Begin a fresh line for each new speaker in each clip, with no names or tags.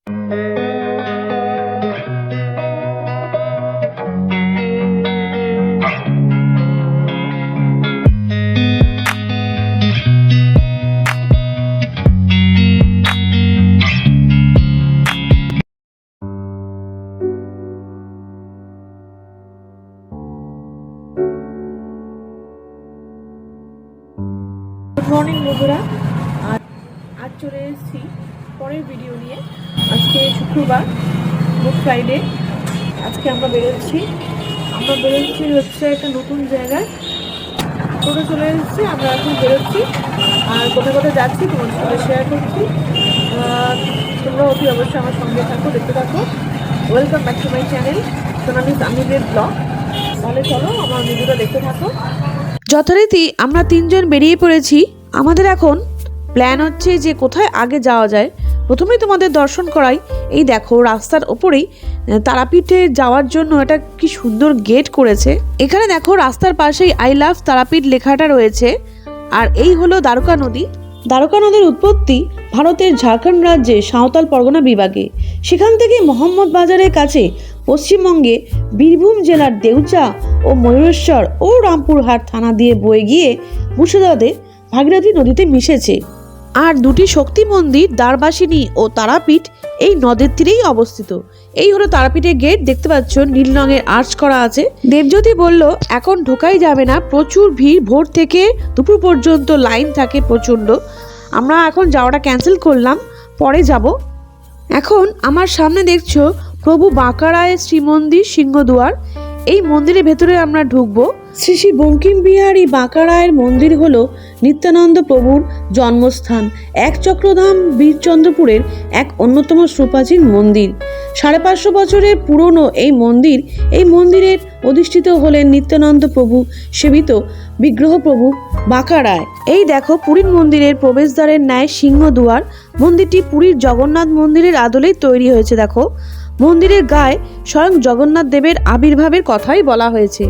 Good morning বন্ধুরা, আজ চলে এসেছি পরের ভিডিও নিয়ে। আজকে শুক্রবার, গুড ফ্রাইডে। আজকে আমরা বেরোচ্ছি হচ্ছে একটা নতুন জায়গায়। টোটো চলে এসেছি, আমরা এখন বেরোচ্ছি আর কোথায় কোথায় যাচ্ছি তোমাদের সাথে শেয়ার করছি। তোমরা অতি অবশ্যই আমার সঙ্গে থাকো, দেখতে থাকো। Welcome back to my channel Sonali's আমিরের ব্লগ। তাহলে চলো আমার ভিডিওটা দেখতে থাকো। যথারীতি আমরা তিনজন বেরিয়ে পড়েছি। আমাদের এখন প্ল্যান হচ্ছে যে কোথায় আগে যাওয়া যায়। প্রথমেই তোমাদের দর্শন করাই, এই দেখো রাস্তার ওপরেই তারাপীঠে যাওয়ার জন্য একটা কি সুন্দর গেট করেছে। এখানে দেখো রাস্তার পাশেই আই লাভ তারাপীঠ লেখাটা রয়েছে। আর এই হলো দ্বারকা নদী। দ্বারকা নদীর উৎপত্তি ভারতের ঝাড়খণ্ড রাজ্যে সাঁওতাল পরগনা বিভাগে। সেখান থেকে মোহাম্মদ বাজারের কাছে পশ্চিমবঙ্গে বীরভূম জেলার দেউচা ও ময়ূরেশ্বর ও রামপুরহাট থানা দিয়ে বয়ে গিয়ে মুর্শিদাবাদে ভাগীরথী নদীতে মিশেছে। আর দুটি শক্তি মন্দির দ্বারবাসিনী ও তারাপীঠ এই নদের তীরেই অবস্থিত। এই হলো তারাপীঠের গেট, দেখতে পাচ্ছ নীল রঙের আর্চ করা আছে। দেবজ্যোতি বলল এখন ঢোকাই যাবে না, প্রচুর ভিড়, ভোর থেকে দুপুর পর্যন্ত লাইন থাকে প্রচণ্ড। আমরা এখন যাওয়াটা ক্যান্সেল করলাম, পরে যাব। এখন আমার সামনে দেখছো প্রভু বাঁকারায়ের শ্রীমন্দির সিংহদুয়ার। এই মন্দিরের ভেতরে আমরা ঢুকবো। শ্রী শ্রী বঙ্কিম বিহারী বাঁকারায়ের মন্দির হলো নিত্যানন্দ প্রভুর জন্মস্থান। এক চক্রধাম বীরচন্দ্রপুরের এক অন্যতম সুপ্রাচীন মন্দির। 550 বছরের পুরনো এই মন্দিরের অধিষ্ঠিত হলেন নিত্যানন্দ প্রভু সেবিত বিগ্রহ প্রভু বাঁকারায়। এই দেখো পুরীর মন্দিরের প্রবেশদ্বারের ন্যায় সিংহদুয়ার। মন্দিরটি পুরীর জগন্নাথ মন্দিরের আদলেই তৈরি হয়েছে। দেখো মন্দিরের গায়ে স্বয়ং জগন্নাথ দেবের আবির্ভাবের কথাই বলা হয়েছে।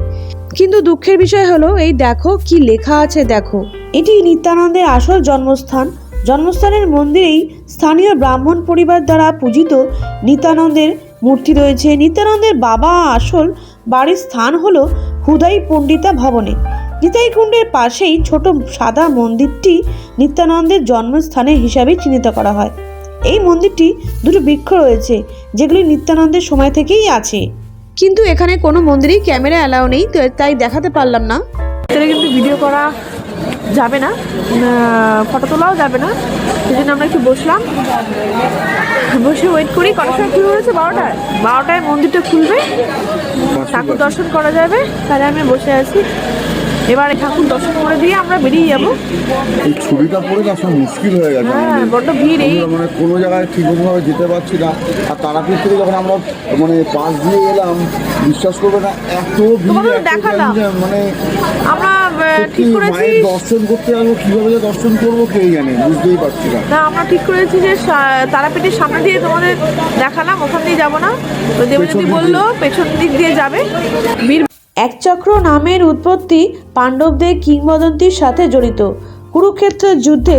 কিন্তু দুঃখের বিষয় হলো এই দেখো কি লেখা আছে। দেখো এটি নিত্যানন্দের আসল জন্মস্থানের মন্দিরেই স্থানীয় ব্রাহ্মণ পরিবার দ্বারা পূজিত নিত্যানন্দের মূর্তি রয়েছে। নিত্যানন্দের বাবা আসল বাড়ির স্থান হলো হুদাই পণ্ডিতা ভবনে। নিতাই কুণ্ডের পাশেই ছোট সাদা মন্দিরটি নিত্যানন্দের জন্মস্থানে হিসাবে চিহ্নিত করা হয়। এই মন্দিরটি দুটো বৃক্ষ রয়েছে যেগুলি নিত্যানন্দের সময় থেকেই আছে, কিন্তু এখানে কোনো মন্দিরেই ক্যামেরা অ্যালাউ নেই, তাই দেখাতে পারলাম না। এখানে কিন্তু ভিডিও করা যাবে না, ফটো তোলাও যাবে না, সেই জন্য আমরা একটু বসলাম, বসে ওয়েট করি। কটার সময় শুরু হয়েছে? 12টায় মন্দিরটা খুলবে, ঠাকুর দর্শন করা যাবে, তাহলে আমি বসে আছি। এবারে ঠাকুর দর্শন করে দিয়ে আমরা বেরিয়ে যাবো।
এই ছুটিটা পরে আসলে মুশকিল হয়ে গেছে।
হ্যাঁ, বড্ড ভিড়, এই
মানে কোনো জায়গায় ঠিকভাবে যেতে পারছি না। আর তারাপীঠ থেকে যখন আমরা মানে পাশ দিয়ে এলাম, বিশ্বাস করবে না এত ভিড়,
দেখালাম
মানে
আমরা ঠিক করেছি
দর্শন করতে যাবো, কিভাবে যে দর্শন করবো কে জানে, বুঝতেই পারছি না।
আমরা ঠিক করেছি যে তারাপীঠের সামনে দিয়ে তোমাদের দেখালাম, ওখান দিয়ে যাবো না। দেবজ্যোতি বললো পেছন দিক দিয়ে যাবে। একচক্র নামের উৎপত্তি পাণ্ডবদের কিংবদন্তির সাথে জড়িত। কুরুক্ষেত্রের যুদ্ধে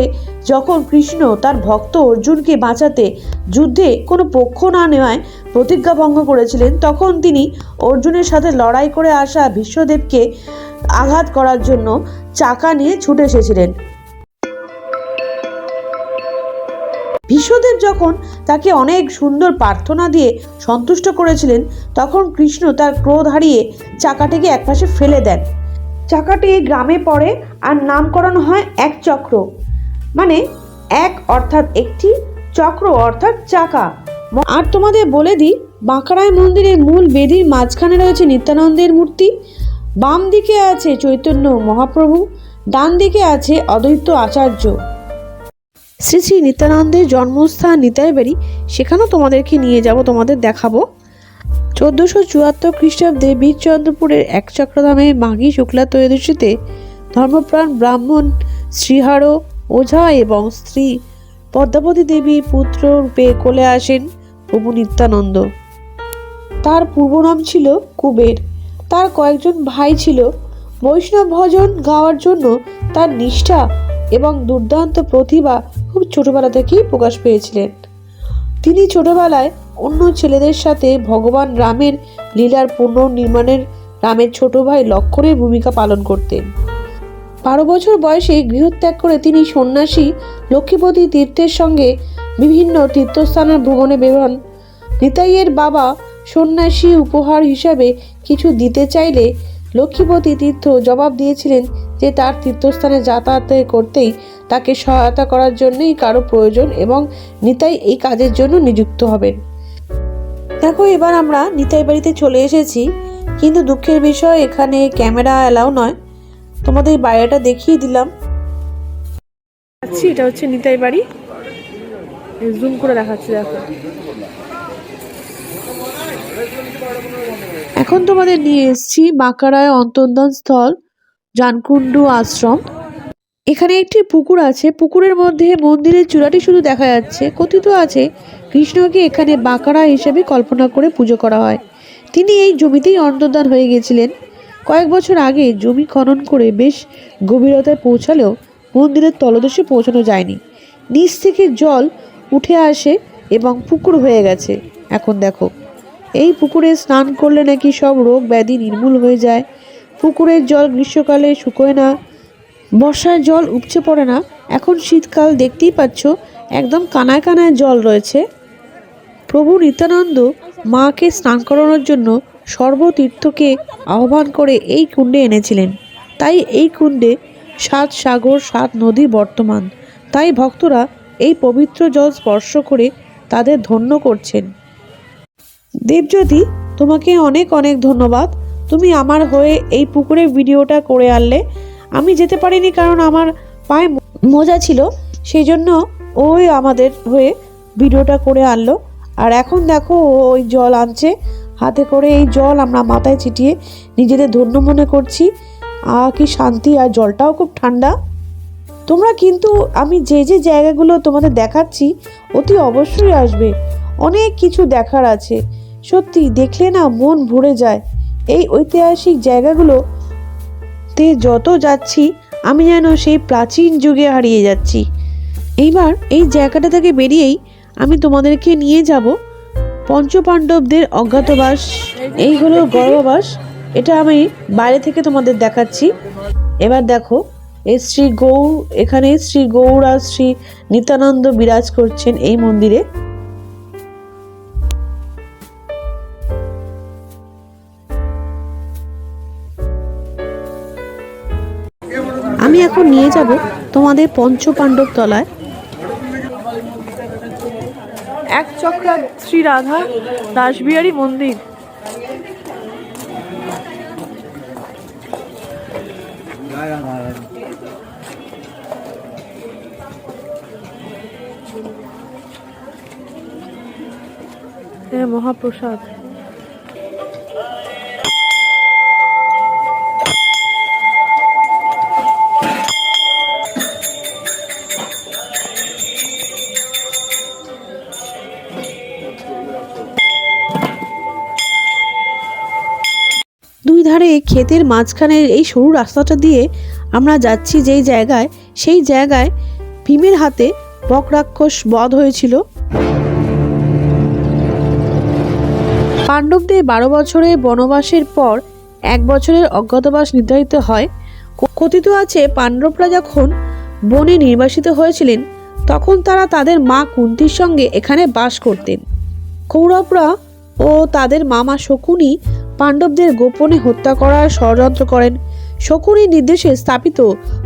যখন কৃষ্ণ তার ভক্ত অর্জুনকে বাঁচাতে যুদ্ধে কোনো পক্ষ না নেওয়ায় প্রতিজ্ঞা ভঙ্গ করেছিলেন, তখন তিনি অর্জুনের সাথে লড়াই করে আসা ভীষ্মদেবকে আঘাত করার জন্য চাকা নিয়ে ছুটে এসেছিলেন। ভীষ্মদেব যখন তাকে অনেক সুন্দর প্রার্থনা দিয়ে সন্তুষ্ট করেছিলেন, তখন কৃষ্ণ তার ক্রোধ হারিয়ে চাকাটিকে একপাশে ফেলে দেন। চাকাটি গ্রামে পড়ে আর নামকরণ হয় এক চক্র, মানে এক অর্থাৎ একটি, চক্র অর্থাৎ চাকা। আর তোমাদের বলে দিই, বাঁকারায় মন্দিরের মূল বেদির মাঝখানে রয়েছে নিত্যানন্দের মূর্তি। বাম দিকে আছে চৈতন্য মহাপ্রভু, ডান দিকে আছে অদ্বৈত আচার্য। শ্রী শ্রী নিত্যানন্দের জন্মস্থান নিতাইবাড়ি, সেখানেও তোমাদেরকে নিয়ে যাব, তোমাদের দেখাবো। 1474 খ্রিস্টাব্দে বীরচন্দ্রপুরের এক চক্রধামে মাঘী শুক্লা ত্রয়োদশীতে ধর্মপ্রাণ ব্রাহ্মণ শ্রীহার ওঝা এবং স্ত্রী পদ্মাবতী দেবী পুত্র রূপে কোলে আসেন প্রভু নিত্যানন্দ। তার পূর্ব নাম ছিল কুবের। তার কয়েকজন ভাই ছিল। বৈষ্ণব ভজন গাওয়ার জন্য তার নিষ্ঠা এবং দুর্দান্ত প্রতিভা খুব ছোটবেলা থেকেই প্রকাশ পেয়েছিলেন। তিনি ছোটবেলায় অন্য ছেলেদের সাথে ভগবান রামের লীলার পুনর্নির্মাণের রামের ছোট ভাই লক্ষণের ভূমিকা পালন করতেন। 12 বছর বয়সে গৃহত্যাগ করে তিনি সন্ন্যাসী লক্ষ্মীপতি তীর্থের সঙ্গে বিভিন্ন তীর্থস্থানের ভ্রমণে বেরোন। নিতাইয়ের বাবা সন্ন্যাসী উপহার হিসাবে কিছু দিতে চাইলে লক্ষ্মীপতি তীর্থ জবাব দিয়েছিলেন যে তার তীর্থস্থানে যাতায়াত করতেই তাকে সহায়তা করার জন্যই কারো প্রয়োজন এবং নিতাই এই কাজের জন্য নিযুক্ত হবেন। দেখো, এবার আমরা নিতাই বাড়িতে চলে এসেছি, কিন্তু দুঃখের বিষয় এখানে ক্যামেরা অ্যালাউ নয়। তোমাদের বাইরেটা দেখিয়ে দিলাম। এটা হচ্ছে নিতাই বাড়ি, জুম করে দেখাচ্ছি। দেখো, এখন তোমাদের নিয়ে এসেছি বাঁকড়ায় অন্তর্ধান স্থল জানকুণ্ডু আশ্রম। এখানে একটি পুকুর আছে, পুকুরের মধ্যে মন্দিরের চূড়াটি শুধু দেখা যাচ্ছে। কথিত আছে কৃষ্ণকে এখানে বাঁকড়া হিসেবে কল্পনা করে পুজো করা হয়। তিনি এই জমিতেই অন্তর্ধান হয়ে গেছিলেন। কয়েক বছর আগে জমি খনন করে বেশ গভীরতায় পৌঁছালেও মন্দিরের তলদেশে পৌঁছানো যায়নি। নিচ থেকে জল উঠে আসে এবং পুকুর হয়ে গেছে। এখন দেখো, এই পুকুরে স্নান করলে নাকি সব রোগ ব্যাধি নির্মূল হয়ে যায়। পুকুরের জল গ্রীষ্মকালে শুকোয় না, বর্ষার জল উপচে পড়ে না। এখন শীতকাল, দেখতেই পাচ্ছ একদম কানায় কানায় জল রয়েছে। প্রভু নিত্যানন্দ মাকে স্নান করানোর জন্য সর্বতীর্থকে আহ্বান করে এই কুণ্ডে এনেছিলেন। তাই এই কুণ্ডে 7 সাগর 7 নদী বর্তমান। তাই ভক্তরা এই পবিত্র জল স্পর্শ করে তাদের ধন্য করছেন। দেবজ্যোতি, তোমাকে অনেক অনেক ধন্যবাদ। তুমি আমার হয়ে এই পুকুরের ভিডিওটা করে আনলে। আমি যেতে পারিনি কারণ আমার পায়ে মোজা ছিল, সেই জন্য ওই আমাদের হয়ে ভিডিওটা করে আনলো। আর এখন দেখো, ওই জল আনছে হাতে করে। এই জল আমরা মাথায় ছিটিয়ে নিজেদের ধন্য মনে করছি। কি শান্তি, আর জলটাও খুব ঠান্ডা। তোমরা কিন্তু আমি যে যে জায়গাগুলো তোমাদের দেখাচ্ছি অতি অবশ্যই আসবে, অনেক কিছু দেখার আছে। সত্যি দেখলে না মন ভরে যায়। এই ঐতিহাসিক জায়গাগুলোতে যত যাচ্ছি আমি যেন সেই প্রাচীন যুগে হারিয়ে যাচ্ছি। এইবার এই জায়গাটা থেকে বেরিয়েই আমি তোমাদেরকে নিয়ে যাব পঞ্চপাণ্ডবদের অজ্ঞাতবাস। এই হলো গর্ভবাস। এটা আমি বাইরে থেকে তোমাদের দেখাচ্ছি। এবার দেখো, এই এখানে শ্রী গৌর আর শ্রী নিত্যানন্দ বিরাজ করছেন এই মন্দিরে। আমি এখন নিয়ে যাব তোমাদের পঞ্চপাণ্ডব তলায়। এক চক্রা শ্রী রাধা দাসবিহারী মন্দির। মহাপ্রসাদ। দুই ধারে ক্ষেতের মাঝখানের এই সরু রাস্তাটা দিয়ে আমরা যাচ্ছি যেই জায়গায়, সেই জায়গায় ভীমের হাতে বকরাক্ষস বধ হয়েছিল। পাণ্ডবদের 12 বছরের বনবাসের পর 1 বছরের অজ্ঞাতবাস নির্ধারিত হয়। কথিত আছে পাণ্ডবরা যখন বনে নির্বাসিত হয়েছিলেন তখন তারা তাদের মা কুন্তির সঙ্গে এখানে বাস করতেন। কৌরবরা ও তাদের মামা শকুনি পাণ্ডবদের গোপনে হত্যা করার ষড়যন্ত্র করেন। শকুনির নির্দেশে স্থাপিত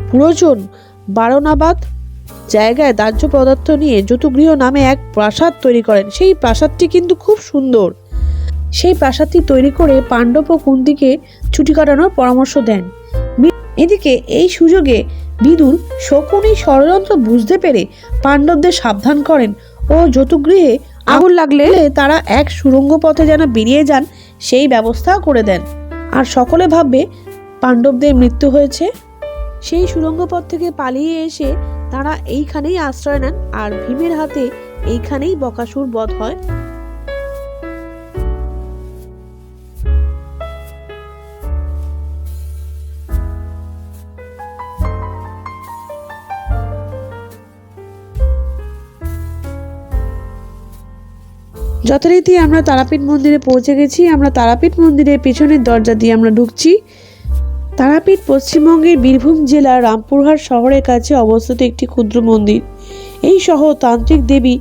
পুরোজন বারণাবাদ জায়গায় দাহ্য পদার্থ নিয়ে যতুগৃহ নামে এক প্রাসাদ তৈরি করেন। সেই প্রাসাদটি কিন্তু খুব সুন্দর। সেই প্রাসাদটি তৈরি করে পাণ্ডব ও কুন্তিকে ছুটি কাটানোর পরামর্শ দেন। এদিকে এই সুযোগে বিদুর শকুনি ষড়যন্ত্র বুঝতে পেরে পাণ্ডবদের সাবধান করেন ও যতুগৃহে আগুন লাগলে তারা এক সুড়ঙ্গ পথে যেন বেরিয়ে যান সেই ব্যবস্থাও করে দেন। আর সকলে ভাববে পাণ্ডবদের মৃত্যু হয়েছে। সেই সুড়ঙ্গ পথ থেকে পালিয়ে এসে তারা এইখানেই আশ্রয় নেন আর ভীমের হাতে এইখানেই বকাসুর বধ হয়। যথারীতি আমরা তারাপীঠ মন্দিরে পৌঁছে গেছি। আমরা তারাপীঠ মন্দিরের পেছনের দরজা দিয়ে আমরা ঢুকছি। তারাপীঠ পশ্চিমবঙ্গের বীরভূম জেলার রামপুরহাট শহরের কাছে অবস্থিত একটি ক্ষুদ্র মন্দির। এই শহর তান্ত্রিক দেবী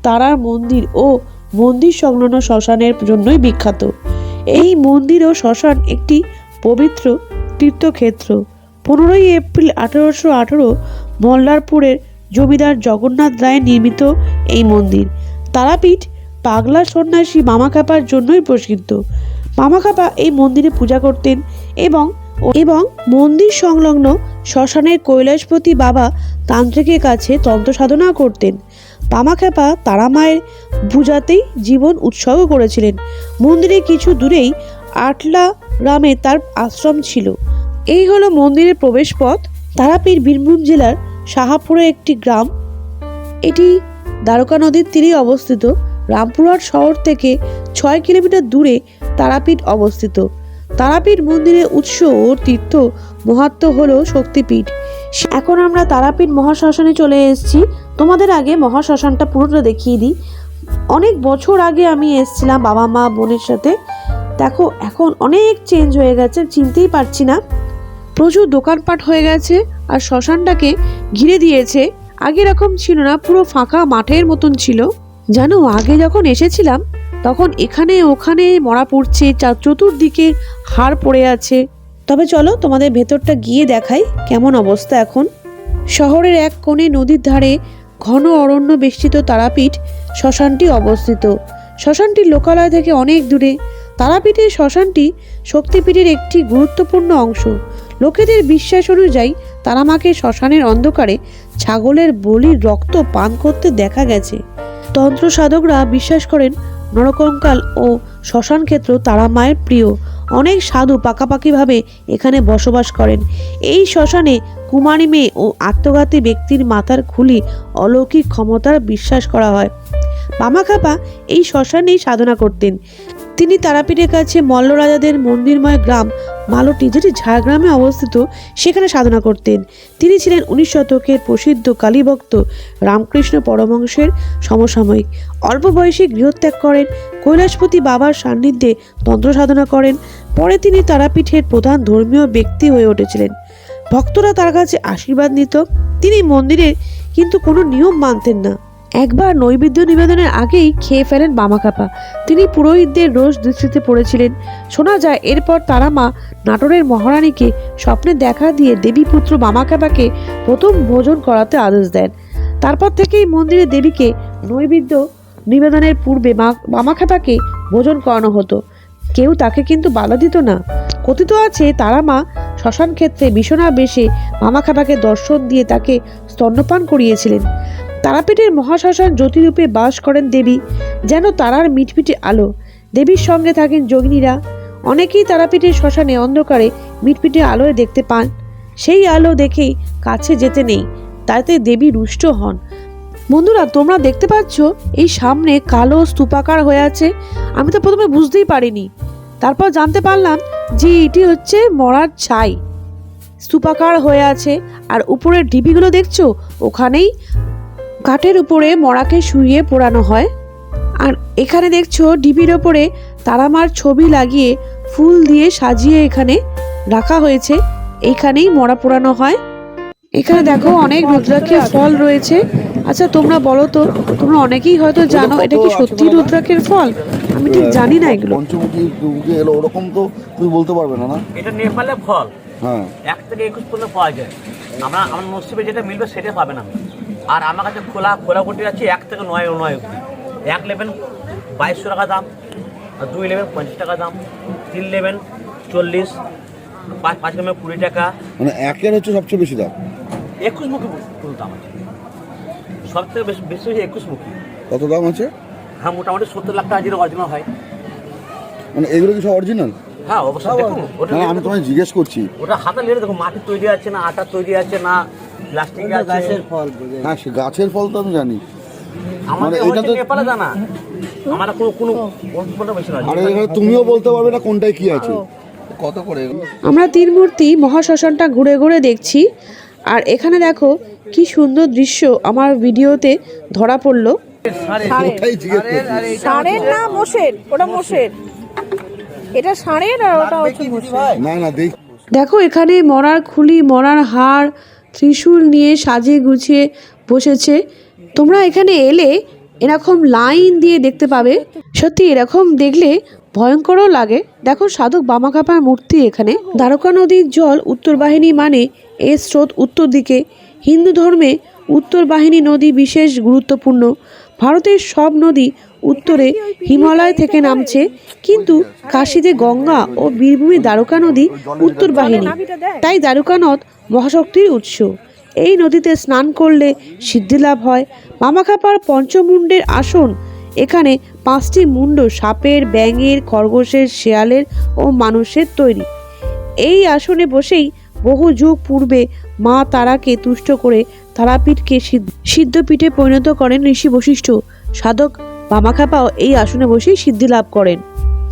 তারার মন্দির ও মন্দির সংলগ্ন শ্মশানের জন্যই বিখ্যাত। এই মন্দির ও শ্মশান একটি পবিত্র তীর্থক্ষেত্র। 15ই এপ্রিল 1818 মল্লারপুরের জমিদার জগন্নাথ রায় নির্মিত এই মন্দির। তারাপীঠ পাগলা সন্ন্যাসী মামাকাপার জন্যই প্রসিদ্ধ। মামাকাপা এই মন্দিরে পূজা করতেন এবং মন্দির সংলগ্ন শ্মশানের কৈলাসপতি বাবা তান্ত্রিকের কাছে তন্ত্র সাধনা করতেন। মামাকাপা তারামায়ের পূজাতেই জীবন উৎসর্গ করেছিলেন। মন্দিরের কিছু দূরেই আটলা গ্রামে তার আশ্রম ছিল। এই হলো মন্দিরের প্রবেশ পথ। তারাপীঠ বীরভূম জেলার সাহাপুরের একটি গ্রাম। এটি দ্বারকা নদীর তীরে অবস্থিত। রামপুরহাট শহর থেকে 6 কিলোমিটার দূরে তারাপীঠ অবস্থিত। তারাপীঠ মন্দিরের উৎস ও তীর্থ মাহাত্ম্য হলো শক্তিপীঠ। এখন আমরা তারাপীঠ মহাশ্মশানে চলে এসেছি। তোমাদের আগে মহাশ্মশানটা পুরোটা দেখিয়ে দিই। অনেক বছর আগে আমি এসেছিলাম বাবা মা বোনের সাথে। দেখো এখন অনেক চেঞ্জ হয়ে গেছে, চিনতেই পারছি না। প্রচুর দোকানপাট হয়ে গেছে আর শ্মশানটাকে ঘিরে দিয়েছে। আগে এরকম ছিল না, পুরো ফাঁকা মাঠের মতন ছিল। জানো আগে যখন এসেছিলাম তখন এখানে ওখানে মরা পড়ছে, চতুর্দিকে হাড় পড়ে আছে। তবে চলো তোমাদের ভেতরটা গিয়ে দেখাই কেমন অবস্থা এখন। শহরের এক কোণে নদীর ধারে ঘন অরণ্য বেষ্টিত তারাপীঠ শ্মশানটি অবস্থিত। শ্মশানটি লোকালয় থেকে অনেক দূরে। তারাপীঠের শ্মশানটি শক্তিপীঠের একটি গুরুত্বপূর্ণ অংশ। লোকেদের বিশ্বাস অনুযায়ী তারামাকে শ্মশানের অন্ধকারে ছাগলের বলির রক্ত পান করতে দেখা গেছে। তন্ত্র সাধকরা বিশ্বাস করেন নরকঙ্কাল ও শ্মশান ক্ষেত্র তারা মায়ের প্রিয়। অনেক সাধু পাকাপাকিভাবে এখানে বসবাস করেন। এই শ্মশানে কুমারী মেয়ে ও আত্মঘাতী ব্যক্তির মাথার খুলি অলৌকিক ক্ষমতার বিশ্বাস করা হয়। মামাকাপা এই শ্মশানেই সাধনা করতেন। তিনি তারাপীঠের কাছে মল্ল রাজাদের মন্দিরময় গ্রাম মালতী, যেটি ঝাড়গ্রামে অবস্থিত, সেখানে সাধনা করতেন। তিনি ছিলেন 19 শতকের প্রসিদ্ধ কালীভক্ত রামকৃষ্ণ পরমহংসের সমসাময়িক। অল্প বয়সে গৃহত্যাগ করেন, কৈলাসপতি বাবার সান্নিধ্যে তন্ত্র সাধনা করেন। পরে তিনি তারাপীঠের প্রধান ধর্মীয় ব্যক্তি হয়ে উঠেছিলেন। ভক্তরা তার কাছে আশীর্বাদ নিত। তিনি মন্দিরে কিন্তু কোনো নিয়ম মানতেন না। একবার নৈবেদ্য নিবেদনের আগেই খেয়ে ফেলেন মামাকাপা। তিনি পুরোহিতদের রোষ দৃষ্টিতে পড়েছিলেন। শোনা যায় এরপর তারামা নাটোরের মহারানীকে স্বপ্নে দেখা দিয়ে দেবীপুত্র মামাকাপাকে প্রথম ভোজন করাতে আদেশ দেন। তারপর থেকেই মন্দিরে দেবীকে নৈবেদ্য নিবেদনের পূর্বে মামাকাপাকে ভোজন করানো হতো। কেউ তাকে কিন্তু বাধা দিত না। কথিত আছে তারামা শ্মশান ক্ষেত্রে বিছানা বেশে মামাকাপাকে দর্শন দিয়ে তাকে স্তন্যপান করিয়েছিলেন। তারাপীঠের মহাশ্মশান জ্যোতিরূপে বাস করেন দেবী, যেন তারার মিটমিটে আলো। দেবীর সঙ্গে থাকেন যোগিনীরা। অনেকেই তারাপীঠের শ্মশানে অন্ধকারে মিটমিটে আলোয় দেখতে পান। সেই আলো দেখেই কাছে যেতে নেই, তাতে দেবী রুষ্ট হন। বন্ধুরা তোমরা দেখতে পাচ্ছ এই সামনে কালো স্তূপাকার হয়ে আছে। আমি তো প্রথমে বুঝতেই পারিনি, তারপর জানতে পারলাম যে এটি হচ্ছে মরার ছাই। স্তূপাকার হয়ে আছে আর উপরের ঢিবিগুলো দেখছো, ওখানেই কাঠের উপরে মরাকে শুইয়ে পোড়ানো হয়। আর এখানে দেখছো ঢিবির ওপরে তারামার ছবি লাগিয়ে ফুল দিয়ে সাজিয়ে এখানে রাখা হয়েছে। এইখানেই মরা পোড়ানো হয়। এখানে দেখো অনেক রুদ্রাক্ষের ফল রয়েছে। আচ্ছা তোমরা বলো তো, তোমরা অনেকেই হয়তো জানো এটা কি সত্যি রুদ্রাক্ষের ফল? আমি ঠিক জানি না এগুলো।
পঞ্চমুখী দুর্গে এলো ওরকম তো তুমি বলতে পারবে না। না
এটা নেপালের ফল।
হ্যাঁ
1 থেকে 21 পর্যন্ত পাওয়া যায়। আমার নসিবে যেটা মিলবে সেটা পাবেন আমি। আর আমার কাছে খোলা গুটি আছে 1 থেকে 9 অবধি। 1 নেবেন 2200 টাকা দাম, আর 2 নেবেন 50 টাকা দাম, 3 নেবেন 40, 5 নেবেন 20 টাকা।
মানে একের হচ্ছে সবচেয়ে বেশি দাম।
21 মুখী ফুল দাম আছে, সব থেকে বেশি হচ্ছে 21 মুখী।
কত দাম আছে?
হ্যাঁ মোটামুটি 70 লাখ টাকা যেটা অরিজিনাল হয়।
মানে এগুলো কি সব অরিজিনাল?
হ্যাঁ অবশ্যই দেখুন। ওটা
আমি তোমায় জিজ্ঞেস করছি।
ওটা হাতে নিয়ে দেখো, মাটির তৈরি আছে না আটা তৈরি আছে না প্লাস্টিক আছে। গাছের ফল।
হ্যাঁ সে গাছের ফল তো আমি জানি।
আমাদের এটা তো নেপালে জানা, আমরা কোনো বেশি না।
আরে তুমিও বলতে পারবে না কোনটায় কি আছে। কত করে?
আমরা তীরমূর্তি মহাশ্মশানটা ঘুরে ঘুরে দেখছি। আর এখানে দেখো কি সুন্দর দৃশ্য আমার ভিডিওতে ধরা পড়লো।
ওটাই জিজ্ঞেস করছি।
ষাঁড়ের না মোষের? ওটা মোষের, এটা ষাঁড়ের আর ওটা হচ্ছে মোষের।
না না দেখ,
দেখো এখানে মরার খুলি, মরার হাড়, ত্রিশূল নিয়ে সাজিয়ে গুছিয়ে বসেছে। তোমরা এখানে এলে এরকম লাইন দিয়ে দেখতে পাবে। সত্যি এরকম দেখলে ভয়ঙ্করও লাগে। দেখো সাধক বামাখ্যাপার মূর্তি এখানে। দ্বারকা নদীর জল উত্তর বাহিনী মানে এর স্রোত উত্তর দিকে। হিন্দু ধর্মে উত্তর বাহিনী নদী বিশেষ গুরুত্বপূর্ণ। ভারতের সব নদী উত্তরে হিমালয় থেকে নামছে, কিন্তু কাশীতে গঙ্গা ও বীরভূমে দ্বারকা নদী উত্তর বাহিনী, তাই দ্বারকা নদ মহাশক্তির উৎস। এই নদীতে স্নান করলে সিদ্ধিলাভ হয়। বামাখ্যাপার পঞ্চমুণ্ডের আসন। এখানে 5টি মুণ্ড সাপের, ব্যাঙের, খরগোশের, শেয়ালের ও মানুষের তৈরি। এই আসনে বসেই বহু যুগ পূর্বে মা তারাকে তুষ্ট করে তারাপীঠকে সিদ্ধপীঠে পরিণত করেন ঋষি বশিষ্ঠ। সাধক বামাখ্যাপাও এই আসনে বসেই সিদ্ধি লাভ করেন।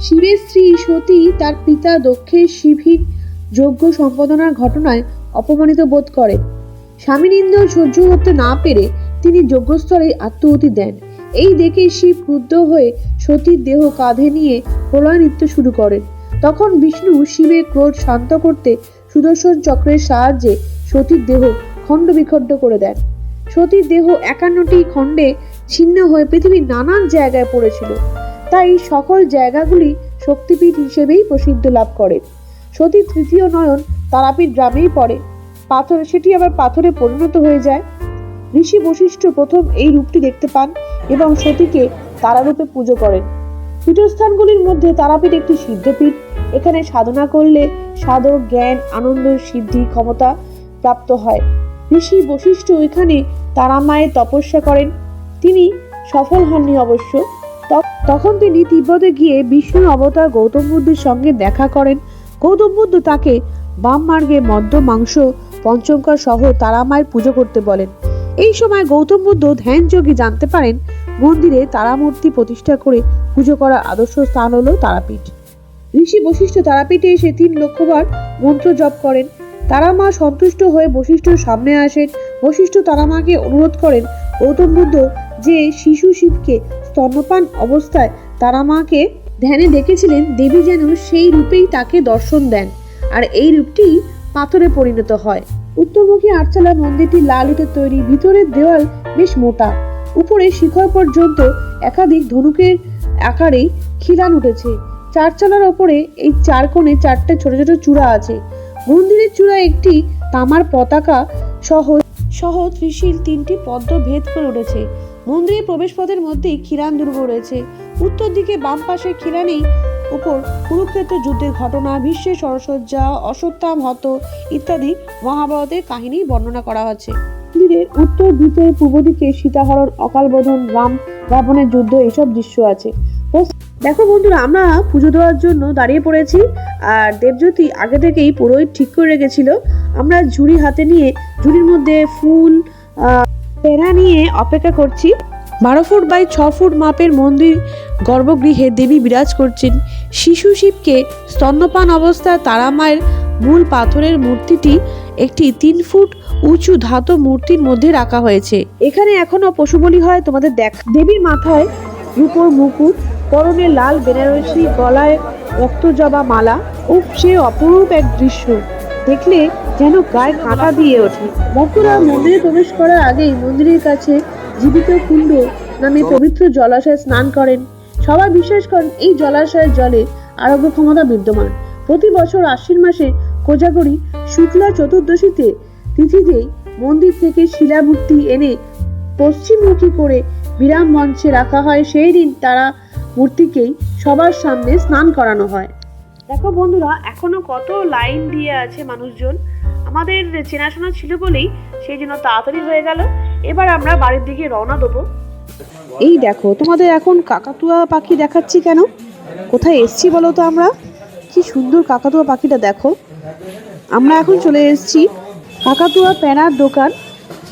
শিবের স্ত্রী সতী তার পিতা দক্ষের শিবহীন যজ্ঞ সম্পাদনার ঘটনায় অপমানিত বোধ করেন। স্বামী নিন্দা সহ্য করতে না পেরে তিনি যজ্ঞস্থলে আত্মাহুতি দেন। এই দেখে শিব ক্রুদ্ধ হয়ে সতীর দেহ কাঁধে নিয়ে প্রলয় নৃত্য শুরু করেন। তখন বিষ্ণু শিবের ক্রোধ শান্ত করতে সুদর্শন চক্রের সাহায্যে সতীর দেহ খণ্ড বিখণ্ড করে দেন। সতীর দেহ 51টি খণ্ডে ছিন্ন হয়ে পৃথিবীর নানান জায়গায় পড়েছিল। তাই সকল জায়গাগুলি শক্তিপীঠ হিসেবেই প্রসিদ্ধ লাভ করে। সতীর তৃতীয় নয়ন তারাপীঠ গ্রামেই পড়ে। সেটি আবার পাথরে পরিণত হয়ে যায়। ঋষি বশিষ্ঠ প্রথম এই রূপটি দেখতে পান এবং সতীকে তারারূপে পুজো করেন। পীঠস্থানগুলির মধ্যে তারাপীঠ একটি সিদ্ধপীঠ। এখানে সাধনা করলে সাধক জ্ঞান, আনন্দ, সিদ্ধি, ক্ষমতা প্রাপ্ত হয়। ঋষি বশিষ্ঠ এখানে তারা মায়ের তপস্যা করেন। তিনি সফল হননি অবশ্য। তখন তিনি তিব্বতে গিয়ে বিষ্ণুর অবতার গৌতম বুদ্ধের সঙ্গে দেখা করেন। গৌতম বুদ্ধ তাকে বাম মার্গে মদ্য, মাংস, পঞ্চমকার সহ তারা মায়ের পুজো করতে বলেন। এই সময় গৌতম বুদ্ধ ধ্যান যোগী জানতে পারেন মন্দিরে তারামূর্তি প্রতিষ্ঠা করে পুজো করার আদর্শ স্থান হলো তারাপীঠ। ঋষি বশিষ্ঠ তারাপীঠে এসে 3 লক্ষবার মন্ত্র জপ করেন। তারা মা সন্তুষ্ট হয়ে বশিষ্ঠর সামনে আসেন। বশিষ্ঠ তারা মাকে অনুরোধ করেন গৌতম বুদ্ধ যে শিশু শিবকে স্তন্যপান অবস্থায় তারা মাকে ধ্যানে দেখেছিলেন, দেবী যেন সেই রূপেই তাকে দর্শন দেন আর এই রূপটি পাথরে পরিণত হয়। উত্তরমুখী আটচালা মন্দিরটি লাল ইটের তৈরি। ভিতরের দেওয়াল বেশ মোটা। উপরে শিখর পর্যন্ত একাধিক ধনুকের আকারে খিলান উঠেছে। চারচালার ওপরে এই 4 কোণে 4টে ছোট ছোট চূড়া আছে। মন্দিরের চূড়ায় একটি তামার পতাকা সহ ত্রিশীল 3টি পদ্ম ভেদ করে উঠেছে। মন্দিরের প্রবেশপথের মধ্যেই খিলান দুর্গ রয়েছে। উত্তর দিকে বাম পাশের খিলানেই উপর কুরুক্ষেত্র যুদ্ধের ঘটনা, ভীষ্মের সরসজ্জা, অশ্বত্থাম হত ইত্যাদি মহাভারতের কাহিনী বর্ণনা করা হচ্ছে। মন্দিরের উত্তর, ভিতর, পূর্ব দিকে সীতাহরণ, অকালবোধন, রাম রাবণের যুদ্ধ এসব দৃশ্য আছে। দেখো বন্ধুরা, আমরা পুজো দেওয়ার জন্য দাঁড়িয়ে পড়েছি আর দেবজ্যোতি আগে থেকেই পুরোহিত ঠিক করে রেখেছিল। আমরা ঝুড়ি হাতে নিয়ে ঝুড়ির মধ্যে ফুল পেড়া নিয়ে অপেক্ষা করছি। 12 ফুট বাই 6 ফুট মাপের মন্দির গর্ভগৃহে দেবী বিরাজ করছেন। শিশু শিবকে স্তন্যপান অবস্থায় তারা মায়ের মূল পাথরের মূর্তিটি একটি 3 ফুট উঁচু ধাতব মূর্তির মধ্যে রাখা হয়েছে। এখানে এখনো পশু বলি হয় তোমাদের দেবীর মাথায় রূপোর মুকুট, পরনে লাল বেনারসি, গলায় রক্তজবা মালা। উফ, সে অপরূপ এক দৃশ্য, দেখলে যেন গায়ে কাঁটা দিয়ে ওঠে। ভক্তরা মন্দিরে প্রবেশ করার আগেই মন্দিরের কাছে জীবিত কুণ্ড নামে পবিত্র জলাশয়ে স্নান করেন। সবাই বিশ্বাস করেন এই জলাশয়ের জলে আরোগ্য ক্ষমতা বিদ্যমান। প্রতি বছর আশ্বিন মাসে কোজাগরী শুক্লা চতুর্দশীতে তিথিতেই মন্দির থেকে শিলামূর্তি এনে পশ্চিমমুখী করে বিরাম মঞ্চে রাখা হয়। সেই দিন তারা মূর্তিকেই সবার সামনে স্নান করানো হয়। দেখো বন্ধুরা, এখনো কত লাইন দিয়ে আছে মানুষজন। আমাদের চেনাশোনা ছিল বলেই সেই জন্য তাড়াতাড়ি হয়ে গেল। এবার আমরা বাড়ির দিকে রওনা দেবো। এই দেখো, তোমাদের এখন কাকাতুয়া পাখি দেখাচ্ছি কেন? কোথায় এসছি বলো তো আমরা? কি সুন্দর কাকাতুয়া পাখিটা দেখো। আমরা এখন চলে এসেছি কাকাতুয়া প্যানার দোকান।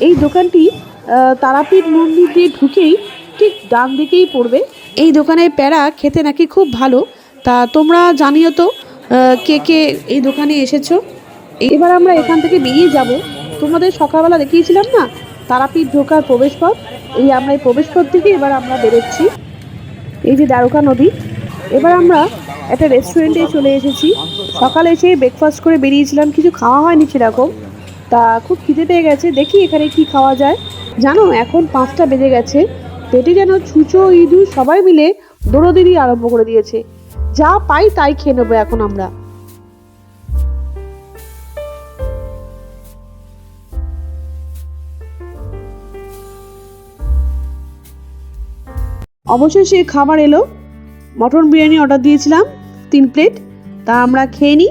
এই দোকানটি তারাপীঠ মন্দির দিয়ে ঢুকেই ঠিক ডান দিকেই পড়বে। এই দোকানের প্যারা খেতে নাকি খুব ভালো। তা তোমরা জানিও তো কে কে এই দোকানে এসেছো। এবার আমরা এখান থেকে বেরিয়ে যাব। তোমাদের সকালবেলা দেখিয়েছিলাম না তারাপীঠ ঢোকার প্রবেশপথ। এই আমরা এই প্রবেশপথ থেকে এবার আমরা বেরোচ্ছি। এই যে দ্বারকা নদী। এবার আমরা একটা রেস্টুরেন্টে চলে এসেছি। সকালে এসে ব্রেকফাস্ট করে বেরিয়েছিলাম, কিছু খাওয়া হয়নি সেরকম। তা খুব খিদে পেয়ে গেছে, দেখি এখানে কি খাওয়া যায়। জানো এখন 5টা বেজে গেছে, পেটে যেন ছুঁচো ইঁদুর সবাই মিলে দৌড়োদৌড়ি আরম্ভ করে দিয়েছে। যা পাই তাই খেয়ে নেবো এখন আমরা। অবশেষে খাবার এলো। মটন বিরিয়ানি অর্ডার দিয়েছিলাম 3 প্লেট, তা আমরা খেয়ে নিই।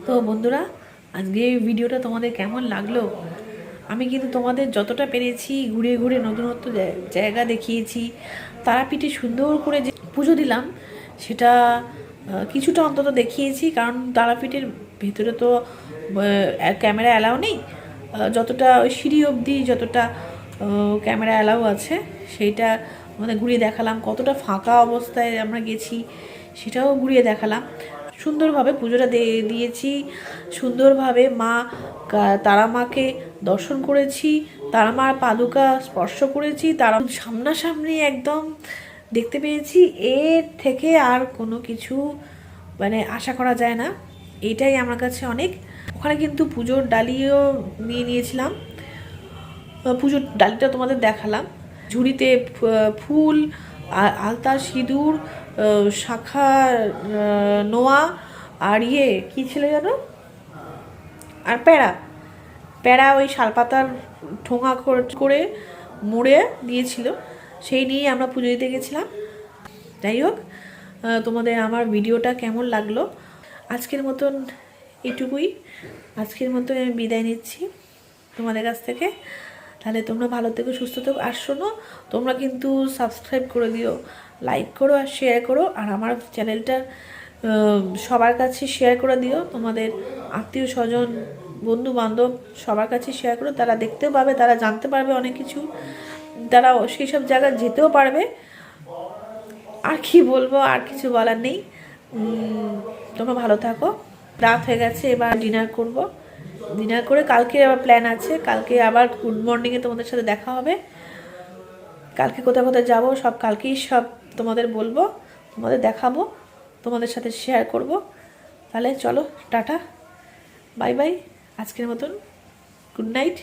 তো বন্ধুরা, আজকে এই ভিডিওটা তোমাদের কেমন লাগলো? আমি কিন্তু তোমাদের যতটা পেরেছি ঘুরে ঘুরে নতুনত্ব জায়গা দেখিয়েছি। তারাপীঠে সুন্দর করে যে পুজো দিলাম সেটা কিছুটা অন্তত দেখিয়েছি, কারণ তারাপীঠের ভেতরে তো ক্যামেরা অ্যালাউ নেই। যতটা ওই সিঁড়ি অবধি যতটা ক্যামেরা অ্যালাউ আছে সেইটা আমাদের ঘুরিয়ে দেখালাম। কতটা ফাঁকা অবস্থায় আমরা গেছি সেটাও ঘুরিয়ে দেখালাম। সুন্দরভাবে পুজোটা দিয়েছি, সুন্দরভাবে মা তারা মাকে দর্শন করেছি, তারা মার পাদুকা স্পর্শ করেছি, তারা সামনাসামনি একদম দেখতে পেয়েছি। এর থেকে আর কোনো কিছু মানে আশা করা যায় না। এইটাই আমার কাছে অনেক। ওখানে কিন্তু পুজোর ডালিও নিয়ে নিয়েছিলাম, পুজোর ডালিটা তোমাদের দেখালাম। ঝুড়িতে ফুল, আলতা, সিঁদুর, শাখা, নোয়া আর কী ছিল যেন, আর প্যাড়া ওই শালপাতার ঠোঙা করে মুড়ে দিয়েছিল, সেই নিয়ে আমরা পুজো দিতে গেছিলাম। যাই হোক, তোমাদের আমার ভিডিওটা কেমন লাগলো? আজকের মতন এইটুকুই। আজকের মতো আমি বিদায় নিচ্ছি তোমাদের কাছ থেকে। তাহলে তোমরা ভালো থেকো, সুস্থ থেকো। আর শোনো, তোমরা কিন্তু সাবস্ক্রাইব করে দিও, লাইক করো আর শেয়ার করো। আর আমার চ্যানেলটা সবার কাছে শেয়ার করে দিও। তোমাদের আত্মীয় স্বজন, বন্ধু বান্ধব সবার কাছে শেয়ার করো। তারা দেখতেও পাবে, তারা জানতে পারবে অনেক কিছু, তারা সেই সব জায়গায় যেতেও পারবে। আর কি বলবো, আর কিছু বলার নেই। তোমরা ভালো থাকো। রাত হয়ে গেছে, এবার ডিনার করব। ডিনার করে কালকে আবার প্ল্যান আছে, কালকে আবার গুড মর্নিংয়ে তোমাদের সাথে দেখা হবে। কালকে কোথায় কোথায় যাবো সব কালকেই সব তোমাদের বলবো, তোমাদের দেখাবো, তোমাদের সাথে শেয়ার করব। তাহলে চলো, টাটা, বাই বাই। আজকের মতন গুড নাইট।